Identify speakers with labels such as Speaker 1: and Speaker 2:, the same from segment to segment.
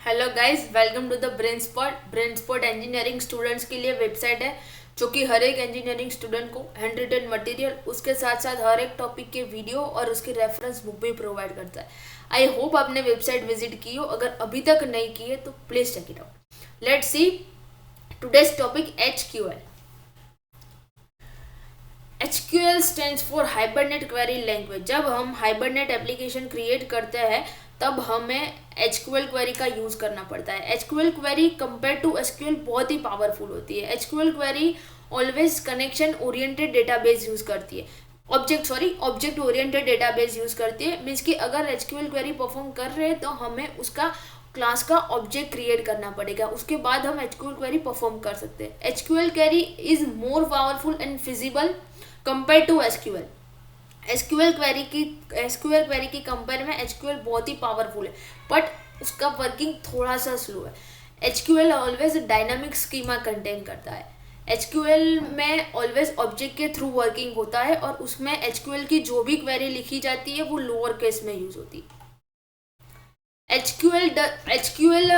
Speaker 1: Hello guys, welcome to the brain spot engineering students के लिए website है जो कि हर एक इंजीनियरिंग स्टूडेंट को हैंड रिटन मटेरियल उसके साथ साथ हर एक टॉपिक के वीडियो और उसकी रेफरेंस बुक भी प्रोवाइड करता है। आई होप आपने वेबसाइट विजिट की हो। अगर अभी तक नहीं की है तो please check it out. Let's see today's topic HQL। HQL stands for hibernate query language. जब हम हाइबरनेट एप्लीकेशन क्रिएट करते हैं तब हमें HQL क्वेरी का यूज़ करना पड़ता है। HQL query compare to SQL बहुत ही पावरफुल होती है। HQL query always connection oriented database use करती है। ऑब्जेक्ट ओरिएंटेड डेटाबेस यूज़ करती है। मीन्स कि अगर HQL क्वेरी परफॉर्म कर रहे हैं तो हमें उसका क्लास का ऑब्जेक्ट क्रिएट करना पड़ेगा, उसके बाद हम HQL क्वेरी परफॉर्म कर सकते हैं। HQL query is more powerful and feasible compare to SQL। SQL query की कंपेयर में HQL बहुत ही पावरफुल है, बट उसका वर्किंग थोड़ा सा स्लो है। HQL always dynamic schema contain करता है। HQL में ऑलवेज ऑब्जेक्ट के थ्रू वर्किंग होता है और उसमें HQL की जो भी क्वेरी लिखी जाती है वो लोअर केस में यूज होती है। एचक्यूएल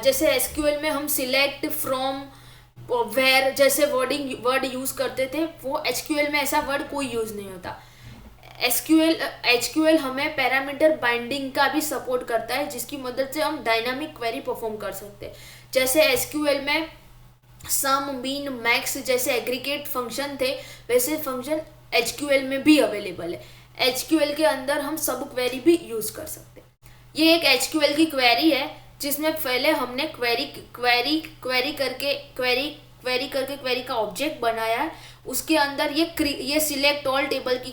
Speaker 1: जैसे एसक्यूएल में हम सिलेक्ट फ्रॉम वेयर जैसे वर्ड यूज करते थे, वो HQL में ऐसा वर्ड कोई यूज नहीं होता। एचक्यूएल हमें पैरामीटर बाइंडिंग का भी सपोर्ट करता है, जिसकी मदद से हम डायनामिक क्वेरी परफॉर्म कर सकते हैं। जैसे एसक्यूएल में सम मीन मैक्स जैसे एग्रीगेट फंक्शन थे, वैसे फंक्शन HQL में भी अवेलेबल है। HQL के अंदर हम सब क्वेरी भी यूज कर सकते हैं। ये एक HQL की क्वेरी है जिसमें पहले हमने क्वेरी करके क्वेरी का ऑब्जेक्ट बनाया है। उसके अंदर ये सिलेक्ट ऑल टेबल की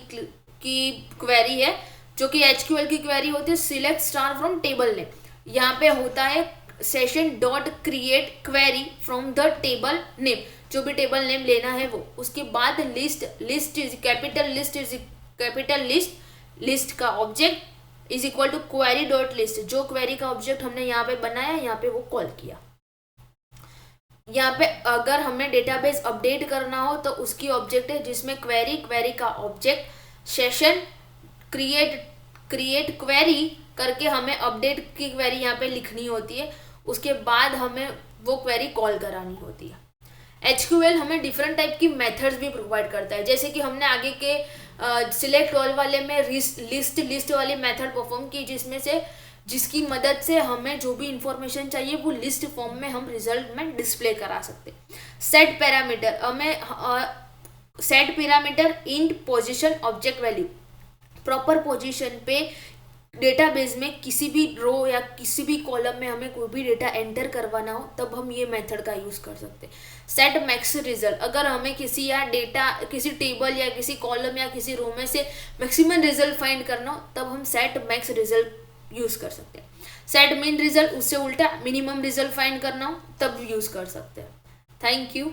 Speaker 1: क्वेरी है, जो कि HQL की क्वेरी होती है select star from table name. यहाँ पे होता है session dot create query from the table name, जो भी टेबल नेम लेना है वो। उसके बाद कैपिटल लिस्ट का object is equal to query dot list, जो क्वेरी का ऑब्जेक्ट हमने यहाँ पे बनाया, यहाँ पे वो कॉल किया। यहाँ पे अगर हमें डेटाबेस अपडेट करना हो तो उसकी ऑब्जेक्ट है जिसमें क्वेरी का ऑब्जेक्ट सेशन क्रिएट क्वेरी करके हमें अपडेट की क्वेरी यहाँ पे लिखनी होती है। उसके बाद हमें वो क्वेरी कॉल करानी होती है। HQL हमें डिफरेंट टाइप की मेथड्स भी प्रोवाइड करता है, जैसे कि हमने आगे के सिलेक्ट ऑल वाले में लिस्ट वाली मेथड परफॉर्म की, जिसकी मदद से हमें जो भी इंफॉर्मेशन चाहिए वो लिस्ट फॉर्म में हम रिजल्ट में डिस्प्ले करा सकते हैं। Set parameter int position object value, proper position पे डेटाबेस में किसी भी रो या किसी भी कॉलम में हमें कोई भी डेटा एंटर करवाना हो तब हम ये मेथड का यूज कर सकते हैं। सेट मैक्स रिजल्ट, अगर हमें किसी टेबल या किसी कॉलम या किसी रो में से मैक्सिमम रिजल्ट फाइंड करना हो तब हम सेट मैक्स रिजल्ट यूज कर सकते हैं। सेट मीन रिजल्ट, उससे उल्टा मिनिमम रिजल्ट फाइंड करना हो तब यूज कर सकते हैं। Thank you.